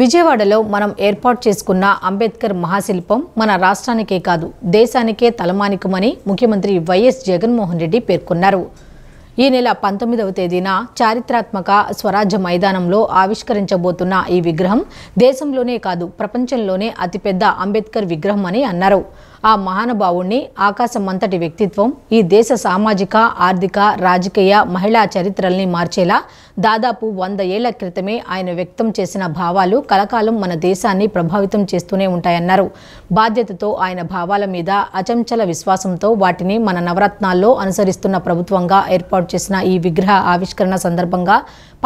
విజయవాడలో మనం ఏర్పాటు చేసుకున్న అంబేద్కర్ మహాశిల్పం మన రాష్ట్రానికే కాదు దేశానికే తలమానికమని ముఖ్యమంత్రి వైఎస్ జగన్మోహన్ రెడ్డి పేర్కొన్నారు. ఈ నెల 19వ తేదీన చారిత్రాత్మక స్వరాజ్య మైదానంలో ఆవిష్కరించబోతున్న ఈ విగ్రహం దేశంలోనే కాదు ప్రపంచంలోనే అతిపెద్ద అంబేద్కర్ విగ్రహం అని అన్నారు. ఆ మహానుభావుణ్ణి ఆకాశమంతటి వ్యక్తిత్వం ఈ దేశ సామాజిక, ఆర్థిక, రాజకీయ, మహిళా చరిత్రల్ని మార్చేలా దాదాపు 100 ఏళ్ల క్రితమే ఆయన వ్యక్తం చేసిన భావాలు కలకాలం మన దేశాన్ని ప్రభావితం చేస్తూనే ఉంటాయన్నారు. బాధ్యతతో ఆయన భావాల మీద అచంచల విశ్వాసంతో వాటిని మన నవరత్నాల్లో అనుసరిస్తున్న ప్రభుత్వంగా ఏర్పాటు చేసిన ఈ విగ్రహ ఆవిష్కరణ సందర్భంగా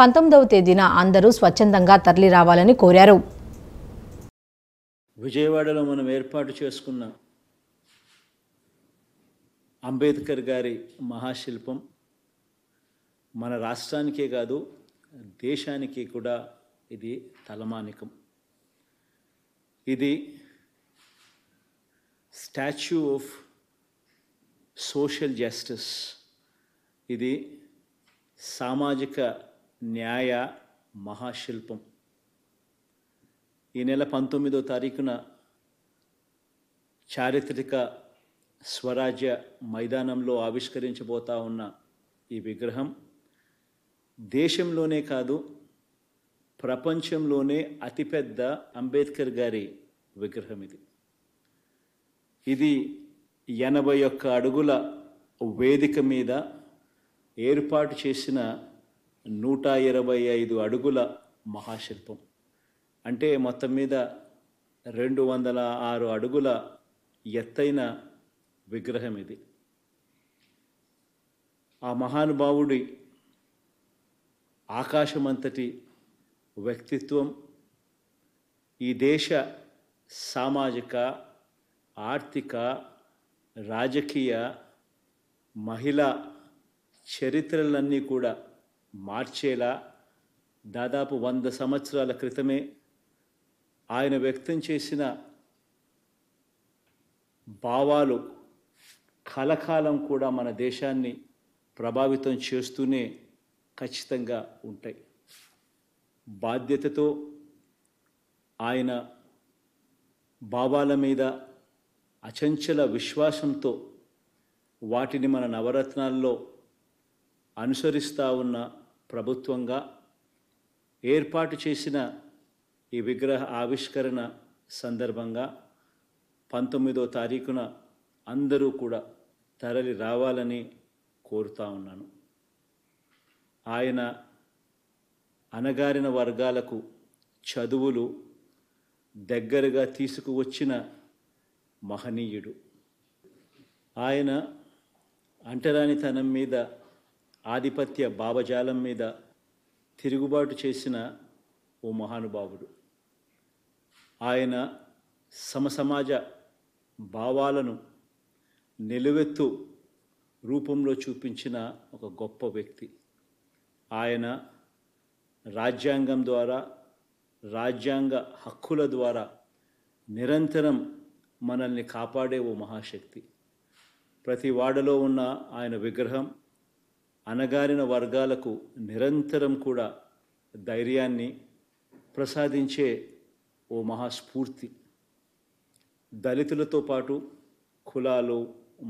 19వ తేదీన అందరూ స్వచ్ఛందంగా తరలి రావాలని కోరారు. విజయవాడలో మనం ఏర్పాటు చేసుకున్న అంబేద్కర్ గారి మహాశిల్పం మన రాష్ట్రానికే కాదు దేశానికి కూడా ఇది తలమానికం. ఇది స్టాచ్యూ ఆఫ్ సోషల్ జస్టిస్, ఇది సామాజిక న్యాయ మహాశిల్పం. ఈ నెల 19వ తారీఖున చారిత్రక స్వరాజ్య మైదానంలో ఆవిష్కరించబోతా ఉన్న ఈ విగ్రహం దేశంలోనే కాదు ప్రపంచంలోనే అతిపెద్ద అంబేద్కర్ గారి విగ్రహం. ఇది 81 అడుగుల వేదిక మీద ఏర్పాటు చేసిన 125 అడుగుల మహాశిల్పం. అంటే మొత్తం మీద 206 అడుగుల ఎత్తైన విగ్రహం ఇది. ఆ మహానుభావుడి ఆకాశమంతటి వ్యక్తిత్వం ఈ దేశ సామాజిక, ఆర్థిక, రాజకీయ, మహిళా చరిత్రలన్నీ కూడా మార్చేలా దాదాపు 100 సంవత్సరాల క్రితమే ఆయన వ్యక్తం చేసిన భావాలు కలకాలం కూడా మన దేశాన్ని ప్రభావితం చేస్తూనే ఖచ్చితంగా ఉంటాయి. బాధ్యతతో ఆయన భావాల మీద అచంచల విశ్వాసంతో వాటిని మన నవరత్నాల్లో అనుసరిస్తూ ఉన్న ప్రభుత్వంగా ఏర్పాటు చేసిన ఈ విగ్రహ ఆవిష్కరణ సందర్భంగా 19వ తారీఖున అందరూ కూడా తరలి రావాలని కోరుతా ఉన్నాను. ఆయన అణగారిన వర్గాలకు చదువులు దగ్గరగా తీసుకువచ్చిన మహనీయుడు. ఆయన అంటరానితనం మీద, ఆధిపత్య భావజాలం మీద తిరుగుబాటు చేసిన ఓ మహానుభావుడు. ఆయన సమసమాజ భావాలను నిలువెత్తు రూపంలో చూపించిన ఒక గొప్ప వ్యక్తి. ఆయన రాజ్యాంగం ద్వారా, రాజ్యాంగ హక్కుల ద్వారా నిరంతరం మనల్ని కాపాడే ఓ మహాశక్తి. ప్రతి వాడలో ఉన్న ఆయన విగ్రహం అణగారిన వర్గాలకు నిరంతరం కూడా ధైర్యాన్ని ప్రసాదించే ఓ మహాస్ఫూర్తి. దళితులతో పాటు కులాలు,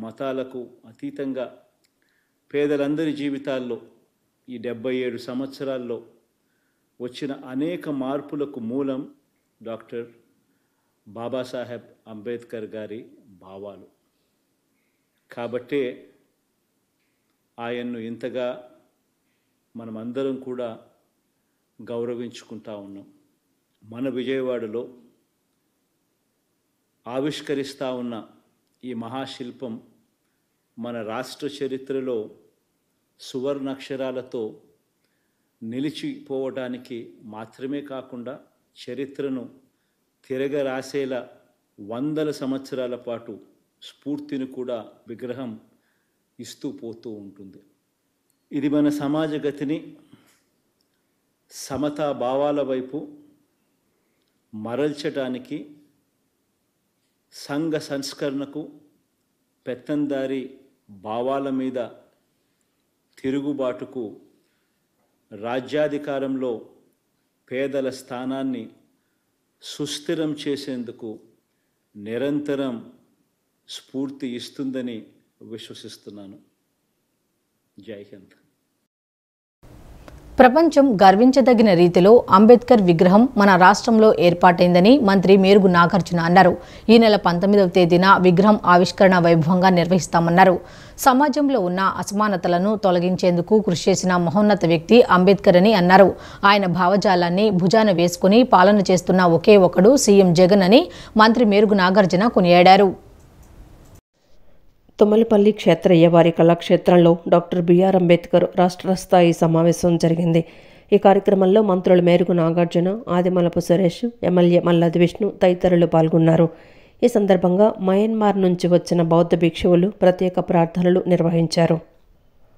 మతాలకు అతీతంగా పేదలందరి జీవితాల్లో ఈ 77 సంవత్సరాల్లో వచ్చిన అనేక మార్పులకు మూలం డాక్టర్ బాబాసాహెబ్ అంబేద్కర్ గారి భావాలు. కాబట్టే ఆయన్ను ఇంతగా మనమందరం కూడా గౌరవించుకుంటా ఉన్నాం. మన విజయవాడలో ఆవిష్కరిస్తూ ఉన్న ఈ మహాశిల్పం మన రాష్ట్ర చరిత్రలో సువర్ణాక్షరాలతో నిలిచిపోవడానికి మాత్రమే కాకుండా చరిత్రను తిరగరాసేలా 100 సంవత్సరాల పాటు స్ఫూర్తిని కూడా విగ్రహం ఇస్తూ పోతూ ఉంటుంది. ఇది మన సమాజ గతిని సమతా భావాల వైపు మరల్చడానికి, సంఘ సంస్కరణకు, పెత్తందారి భావాల మీద తిరుగుబాటుకు, రాజ్యాధికారంలో పేదల స్థానాన్ని సుస్థిరం చేసేందుకు నిరంతరం స్ఫూర్తి ఇస్తుందని విశ్వసిస్తున్నాను. జై హింద్. ప్రపంచం గర్వించదగిన రీతిలో అంబేద్కర్ విగ్రహం మన రాష్ట్రంలో ఏర్పాటైందని మంత్రి మేరుగు నాగార్జున అన్నారు. ఈ నెల 19వ తేదీన విగ్రహం ఆవిష్కరణ వైభవంగా నిర్వహిస్తామన్నారు. సమాజంలో ఉన్న అసమానతలను తొలగించేందుకు కృషి చేసిన మహోన్నత వ్యక్తి అంబేద్కర్ అని అన్నారు. ఆయన భావజాలాన్ని భుజాన వేసుకుని పాలన చేస్తున్న ఒకే ఒకడు సీఎం జగన్ అని మంత్రి మేరుగు నాగార్జున కొనియాడారు. తుమ్మలపల్లి క్షేత్రయ్యవారి కళాక్షేత్రంలో డాక్టర్ బిఆర్ అంబేద్కర్ రాష్ట్ర స్థాయి సమావేశం జరిగింది. ఈ కార్యక్రమంలో మంత్రులు మేరుగు నాగార్జున, ఆదిమలపు సురేష్, ఎమ్మెల్యే మల్లాది విష్ణు తదితరులు పాల్గొన్నారు. ఈ సందర్భంగా మయన్మార్ నుంచి వచ్చిన బౌద్ధ భిక్షువులు ప్రత్యేక ప్రార్థనలు నిర్వహించారు.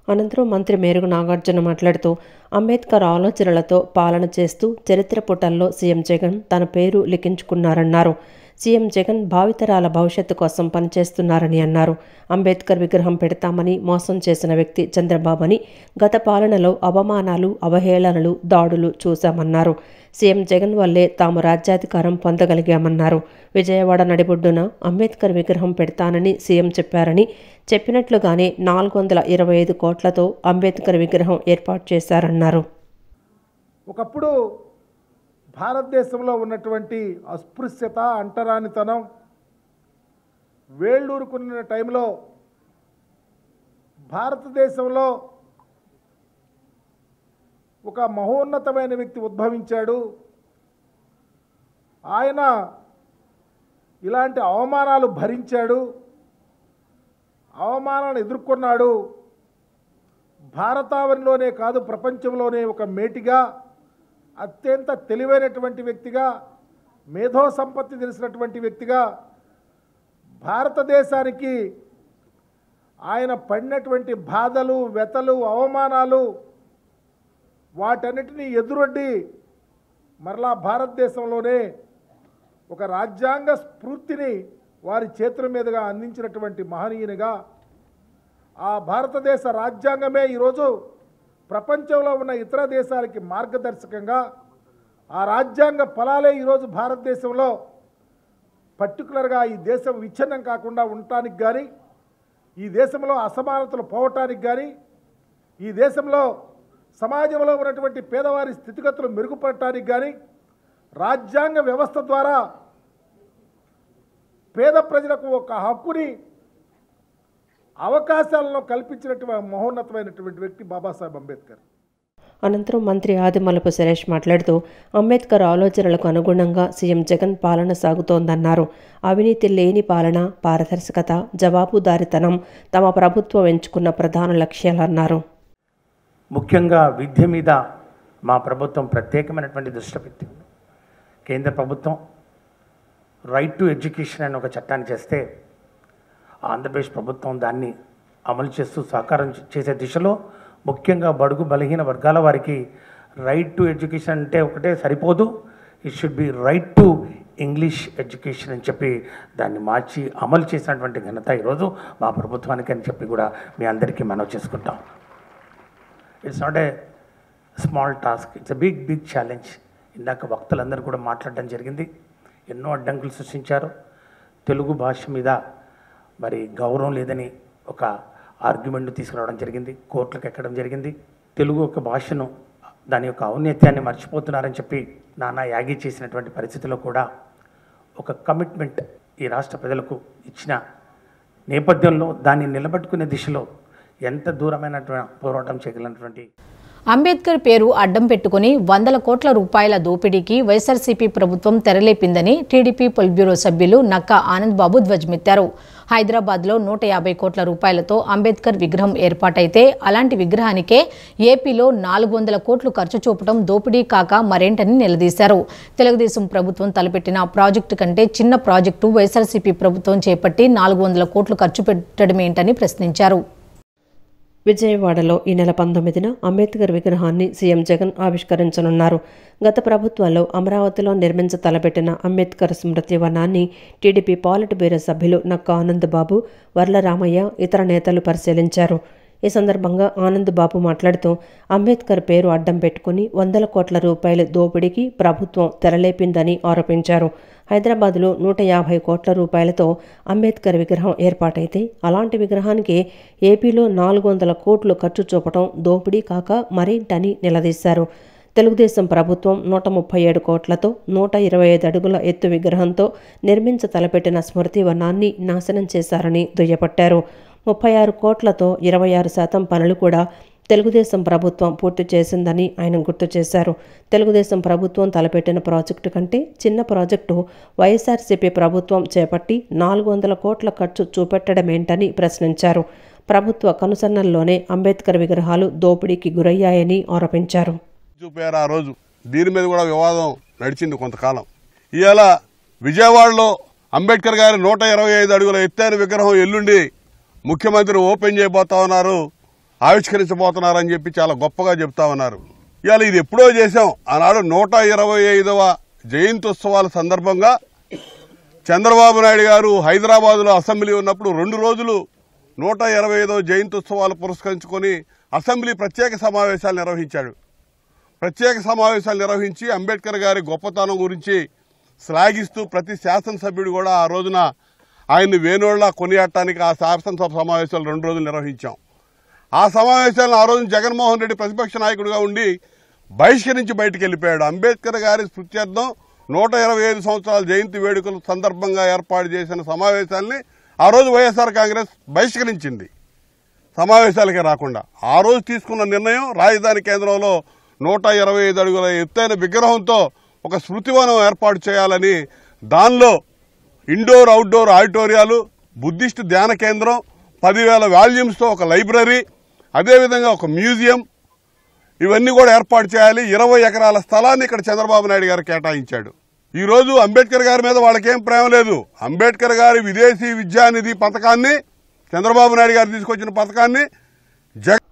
అనంతరం మంత్రి మేరుగు నాగార్జున మాట్లాడుతూ అంబేద్కర్ ఆలోచనలతో పాలన చేస్తూ చరిత్ర పుటల్లో సీఎం జగన్ తన పేరు లిఖించుకున్నారన్నారు. సీఎం జగన్ భావితరాల భవిష్యత్తు కోసం పనిచేస్తున్నారని అన్నారు. అంబేద్కర్ విగ్రహం పెడతామని మోసం చేసిన వ్యక్తి చంద్రబాబు అని, గత పాలనలో అవమానాలు, అవహేళనలు, దాడులు చూశామన్నారు. సీఎం జగన్ వల్లే తాము రాజ్యాధికారం పొందగలిగామన్నారు. విజయవాడ నడిబొడ్డున అంబేద్కర్ విగ్రహం పెడతానని సీఎం చెప్పారని, చెప్పినట్లుగానే 425 కోట్లతో అంబేద్కర్ విగ్రహం ఏర్పాటు చేశారన్నారు. ఒకప్పుడు భారతదేశంలో ఉన్నటువంటి అస్పృశ్యత, అంటరానితనం వేళ్ళూరుకున్న టైంలో భారతదేశంలో ఒక మహోన్నతమైన వ్యక్తి ఉద్భవించాడు. ఆయన ఇలాంటి అవమానాలు భరించాడు, అవమానాలను ఎదుర్కొన్నాడు. భారతావనిలోనే కాదు, ప్రపంచంలోనే ఒక మేటిగా, అత్యంత తెలివైనటువంటి వ్యక్తిగా, మేధో సంపత్తి తెలిసినటువంటి వ్యక్తిగా భారతదేశానికి ఆయన పడినటువంటి బాధలు, వ్యతలు, అవమానాలు వాటన్నిటినీ ఎదురొడ్డి మరలా భారతదేశంలోనే ఒక రాజ్యాంగ స్ఫూర్తిని వారి చేతుల మీదుగా అందించినటువంటి మహనీయునిగా, ఆ భారతదేశ రాజ్యాంగమే ఈరోజు ప్రపంచంలో ఉన్న ఇతర దేశాలకి మార్గదర్శకంగా, ఆ రాజ్యాంగ ఫలాలే ఈరోజు భారతదేశంలో పర్టికులర్గా ఈ దేశం విచ్ఛిన్నం కాకుండా ఉండటానికి కానీ, ఈ దేశంలో అసమానతలు పోవటానికి కానీ, ఈ దేశంలో సమాజంలో ఉన్నటువంటి పేదవారి స్థితిగతులు మెరుగుపడటానికి కానీ రాజ్యాంగ వ్యవస్థ ద్వారా పేద ప్రజలకు ఒక హక్కుని, అవకాశాలను కల్పించినటువంటి మహోన్నతమైనటువంటి వ్యక్తి బాబాసాహెబ్ అంబేద్కర్. అనంతరం మంత్రి ఆదిమలపు సురేష్ మాట్లాడుతూ అంబేద్కర్ ఆలోచనలకు అనుగుణంగా సీఎం జగన్ పాలన సాగుతోందన్నారు. అవినీతి లేని పాలన, పారదర్శకత, జవాబుదారీతనం తమ ప్రభుత్వం ఎంచుకున్న ప్రధాన లక్ష్యాలన్నారు. ముఖ్యంగా విద్య మీద మా ప్రభుత్వం ప్రత్యేకమైనటువంటి దృష్టి పెట్టింది. కేంద్ర ప్రభుత్వం రైట్ టు ఎడ్యుకేషన్ అనే ఒక చట్టాన్ని చేస్తే ఆంధ్రప్రదేశ్ ప్రభుత్వం దాన్ని అమలు చేస్తూ సహకారం చేసే దిశలో ముఖ్యంగా బడుగు బలహీన వర్గాల వారికి రైట్ టు ఎడ్యుకేషన్ అంటే ఒకటే సరిపోదు, it should be right to English education అని చెప్పి దాన్ని మార్చి అమలు చేసినటువంటి ఘనత ఈరోజు మా ప్రభుత్వానికి అని చెప్పి కూడా మీ అందరికీ మనవి చేసుకుంటాం. It's not a small task, it's a big challenge. ఇందాక వక్తలందరూ కూడా మాట్లాడడం జరిగింది. ఎన్నో అడ్డంకులు సృష్టించారు. తెలుగు భాష మీద మరి గౌరవం లేదని ఒక ఆర్గ్యుమెంట్ తీసుకురావడం జరిగింది, కోర్టులకు ఎక్కడం జరిగింది. తెలుగు యొక్క భాషను, దాని యొక్క ఔన్నత్యాన్ని మర్చిపోతున్నారని చెప్పి నానా యాగి చేసినటువంటి పరిస్థితుల్లో కూడా ఒక కమిట్మెంట్ ఈ రాష్ట్ర ప్రజలకు ఇచ్చిన నేపథ్యంలో దాన్ని నిలబెట్టుకునే దిశలో ఎంత దూరమైనటువంటి పోరాటం చేయగలిగినటువంటి అంబేద్కర్ పేరు అడ్డం పెట్టుకుని 100 కోట్ల రూపాయల దోపిడీకి వైఎస్ఆర్సీపీ ప్రభుత్వం తెరలేపిందని టీడీపీ పొలిట్ బ్యూరో సభ్యులు నక్కా ఆనంద్ బాబు ధ్వజమెత్తారు. హైదరాబాద్లో 150 కోట్ల రూపాయలతో అంబేద్కర్ విగ్రహం ఏర్పాటైతే అలాంటి విగ్రహానికే ఏపీలో 400 కోట్లు ఖర్చు చూపడం దోపిడీ కాక మరేంటని నిలదీశారు. తెలుగుదేశం ప్రభుత్వం తలపెట్టిన ప్రాజెక్టు కంటే చిన్న ప్రాజెక్టు వైఎస్ఆర్సీపీ ప్రభుత్వం చేపట్టి 400 కోట్లు ఖర్చు పెట్టడమేంటని ప్రశ్నించారు. విజయవాడలో ఈ నెల 19న అంబేద్కర్ విగ్రహాన్ని సీఎం జగన్ ఆవిష్కరించనున్నారు. గత ప్రభుత్వంలో అమరావతిలో నిర్మించ తలపెట్టిన అంబేద్కర్ స్మృతి వనాన్ని టీడీపీ పాలిట్ బ్యూరో సభ్యులు నక్కా ఆనంద్ బాబు, వర్ల రామయ్య, ఇతర నేతలు పరిశీలించారు. ఈ సందర్భంగా ఆనంద్ బాబు మాట్లాడుతూ అంబేద్కర్ పేరు అడ్డం పెట్టుకుని 100 కోట్ల రూపాయల దోపిడీకి ప్రభుత్వం తెరలేపిందని ఆరోపించారు. హైదరాబాద్లో 150 కోట్ల రూపాయలతో అంబేద్కర్ విగ్రహం ఏర్పాటైతే అలాంటి విగ్రహానికి ఏపీలో 400 కోట్లు ఖర్చు చూపటం దోపిడీ కాక మరేంటని నిలదీశారు. తెలుగుదేశం ప్రభుత్వం 137 కోట్లతో 125 అడుగుల ఎత్తు విగ్రహంతో నిర్మించ తలపెట్టిన స్మృతి వనాన్ని నాశనం చేశారని దుయ్యబట్టారు. 36 కోట్లతో 26% పనులు కూడా తెలుగుదేశం ప్రభుత్వం పూర్తి చేసిందని ఆయన గుర్తు చేశారు. తెలుగుదేశం ప్రభుత్వం తలపెట్టిన ప్రాజెక్టు కంటే చిన్న ప్రాజెక్టు వైఎస్ఆర్సీపీ ప్రభుత్వం చేపట్టి 400 కోట్ల ఖర్చు చూపెట్టడమేంటని ప్రశ్నించారు. ప్రభుత్వ కనుసన్నల్లోనే అంబేద్కర్ విగ్రహాలు దోపిడీకి గురయ్యాయని ఆరోపించారు. చూపారు ఆ రోజు. దీని మీద కూడా వివాదం నడిచింది కొంతకాలం. ఇవాళ విజయవాడలో అంబేద్కర్ గారి 125 అడుగుల ఎత్తైన విగ్రహం ఎల్లుండి ముఖ్యమంత్రి ఓపెన్ చేయబోతా ఉన్నారు, ఆవిష్కరించబోతున్నారని చెప్పి చాలా గొప్పగా చెప్తా ఉన్నారు. ఇవాళ ఇది ఎప్పుడో చేశాం. ఆనాడు 125వ జయంత్యుత్సవాల సందర్భంగా చంద్రబాబు నాయుడు గారు హైదరాబాదులో అసెంబ్లీ ఉన్నప్పుడు 2 రోజులు 125వ జయంత్యుత్సవాలు పురస్కరించుకొని అసెంబ్లీ ప్రత్యేక సమావేశాలు నిర్వహించాడు. ప్రత్యేక సమావేశాలు నిర్వహించి అంబేద్కర్ గారి గొప్పతనం గురించి శ్లాఘిస్తూ ప్రతి శాసనసభ్యుడు కూడా ఆ రోజున ఆయన్ని వేణోళ్లా కొనియాడటానికి ఆ శాసనసభ సమావేశాలు 2 రోజులు నిర్వహించాం. ఆ సమావేశాలను ఆ రోజు జగన్మోహన్ రెడ్డి ప్రతిపక్ష నాయకుడిగా ఉండి బహిష్కరించి బయటికి వెళ్ళిపోయాడు. అంబేద్కర్ గారి స్మృత్యర్థం 125 సంవత్సరాల జయంతి వేడుకల సందర్భంగా ఏర్పాటు చేసిన సమావేశాలని ఆ రోజు వైఎస్ఆర్ కాంగ్రెస్ బహిష్కరించింది, సమావేశాలకే రాకుండా. ఆ రోజు తీసుకున్న నిర్ణయం రాజధాని కేంద్రంలో 125 అడుగుల ఎత్తైన విగ్రహంతో ఒక స్మృతివనం ఏర్పాటు చేయాలని, దానిలో ఇండోర్ అవుట్డోర్ ఆడిటోరియాలు, బుద్ధిస్ట్ ధ్యాన కేంద్రం, 10,000 వాల్యూమ్స్తో ఒక లైబ్రరీ, అదేవిధంగా ఒక మ్యూజియం, ఇవన్నీ కూడా ఏర్పాటు చేయాలి. 20 ఎకరాల స్థలాన్ని ఇక్కడ చంద్రబాబు నాయుడు గారు కేటాయించాడు. ఈ రోజు అంబేద్కర్ గారి మీద వాళ్ళకేం ప్రేమ లేదు. అంబేద్కర్ గారి విదేశీ విద్యానిధి పథకాన్ని, చంద్రబాబు నాయుడు గారు తీసుకొచ్చిన పథకాన్ని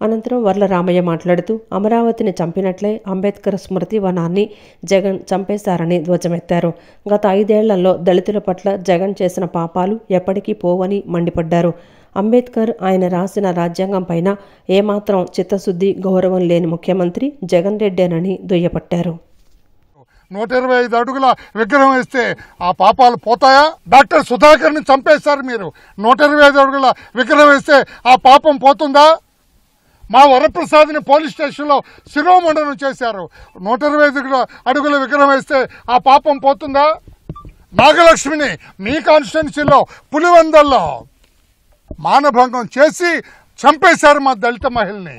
అనంతరం వర్ల రామయ్య మాట్లాడుతూ అమరావతిని చంపినట్లే అంబేద్కర్ స్మృతి వనాన్ని జగన్ చంపేశారని ధ్వజమెత్తారు. గత 5 ఏళ్లలో దళితుల పట్ల జగన్ చేసిన పాపాలు ఎప్పటికీ పోవని మండిపడ్డారు. అంబేద్కర్ ఆయన రాసిన రాజ్యాంగం పైన ఏమాత్రం చిత్తశుద్ధి, గౌరవం లేని ముఖ్యమంత్రి జగన్ రెడ్డేనని దుయ్యపట్టారు. 125 అడుగుల విగ్రహం వేస్తే ఆ పాపాలు పోతాయా? డాక్టర్ సుధాకర్ని చంపేశారు మీరు. 125 అడుగుల విగ్రహం వేస్తే ఆ పాపం పోతుందా? మా వరప్రసాద్ని పోలీస్ స్టేషన్లో శిరోమండనం చేశారు. 125 అడుగుల విగ్రహం వేస్తే ఆ పాపం పోతుందా? నాగలక్ష్మిని మీ కాన్స్టిట్యున్సీలో పులివెందల్లో మానభంగం చేసి చంపేశారు మా దళిత మహిళని.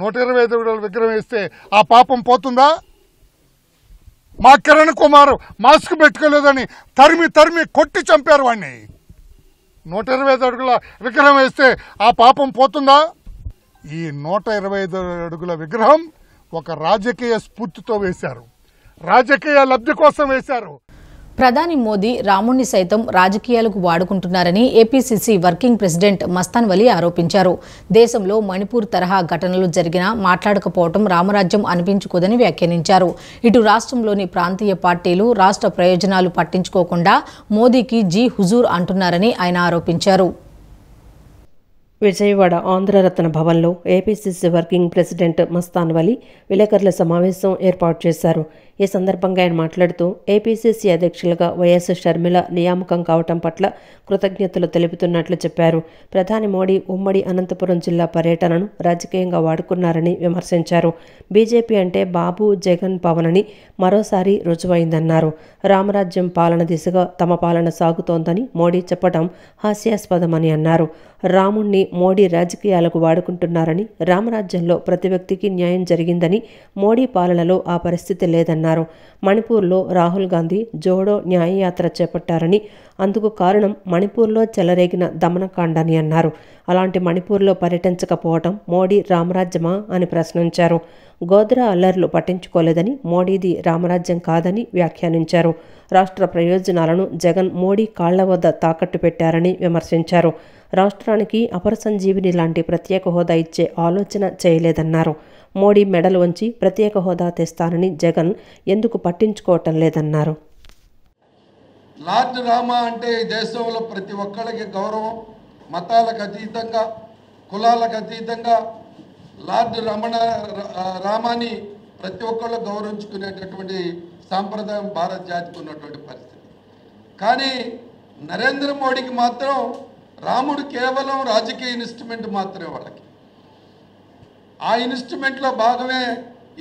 125 అడుగుల విగ్రహం వేస్తే ఆ పాపం పోతుందా? మా కిరణ్ కుమార్ మాస్క్ పెట్టుకోలేదని తరిమి కొట్టి చంపారు వాడిని. 125 అడుగుల విగ్రహం వేస్తే ఆ పాపం పోతుందా? ఈ 125 అడుగుల విగ్రహం ఒక రాజకీయ స్ఫూర్తితో వేశారు, రాజకీయ లబ్ధి కోసం వేశారు. ప్రధాని మోదీ రాముణ్ణి సైతం రాజకీయాలకు వాడుకుంటున్నారని APCC working president Mastan Vali ఆరోపించారు. దేశంలో మణిపూర్ తరహా ఘటనలు జరిగినా మాట్లాడకపోవడం రామరాజ్యం అనిపించుకోదని వ్యాఖ్యానించారు. ఇటు రాష్ట్రంలోని ప్రాంతీయ పార్టీలు రాష్ట్ర ప్రయోజనాలు పట్టించుకోకుండా మోదీకి జీ హుజూర్ అంటున్నారని ఆయన ఆరోపించారు. విజయవాడ ఆంధ్రరత్న భవన్లో APCC working president Mastan Vali విలేకరుల సమావేశం ఏర్పాటు చేశారు. ఈ సందర్భంగా ఆయన మాట్లాడుతూ ఏపీసీసీ అధ్యక్షులుగా వైఎస్ షర్మిల నియామకం కావటం పట్ల కృతజ్ఞతలు తెలుపుతున్నట్లు చెప్పారు. ప్రధాని మోడీ ఉమ్మడి అనంతపురం జిల్లా పర్యటనను రాజకీయంగా వాడుకున్నారని విమర్శించారు. బీజేపీ అంటే బాబు, జగన్, పవన్ అని మరోసారి రుజువైందన్నారు. రామరాజ్యం పాలన దిశగా తమ పాలన సాగుతోందని మోడీ చెప్పడం హాస్యాస్పదమని అన్నారు. రాముణ్ణి మోడీ రాజకీయాలకు వాడుకుంటున్నారని, రామరాజ్యంలో ప్రతి వ్యక్తికి న్యాయం జరిగిందని, మోడీ పాలనలో ఆ పరిస్థితి లేదన్నారు. మణిపూర్లో రాహుల్ గాంధీ జోడో న్యాయయాత్ర చేపట్టారని, అందుకు కారణం మణిపూర్లో చెలరేగిన దమనకాండని అన్నారు. అలాంటి మణిపూర్లో పర్యటించకపోవటం మోడీ రామరాజ్యమా అని ప్రశ్నించారు. గోద్రా అల్లర్లు పట్టించుకోలేదని, మోడీది రామరాజ్యం కాదని వ్యాఖ్యానించారు. రాష్ట్ర ప్రయోజనాలను జగన్ మోడీ కాళ్ల వద్ద తాకట్టు పెట్టారని విమర్శించారు. రాష్ట్రానికి అపర సంజీవిని లాంటి ప్రత్యేక హోదా ఇచ్చే ఆలోచన చేయలేదన్నారు. మోడీ మెడలు వంచి ప్రత్యేక హోదా తెస్తానని జగన్ ఎందుకు పట్టించుకోవటం లేదన్నారు. లార్డ్ రామా అంటే ఈ దేశంలో ప్రతి ఒక్కరికి గౌరవం, మతాలకు అతీతంగా కులాలకు అతీతంగా లార్డ్ రామాని ప్రతి ఒక్కళ్ళు గౌరవించుకునేటటువంటి సాంప్రదాయం భారత జాతికి ఉన్నటువంటి పరిస్థితి. కానీ నరేంద్ర మోడీకి మాత్రం రాముడు కేవలం రాజకీయ ఇన్స్ట్రుమెంట్ మాత్రమే వాళ్ళకి. ఆ ఇన్స్ట్రుమెంట్లో భాగమే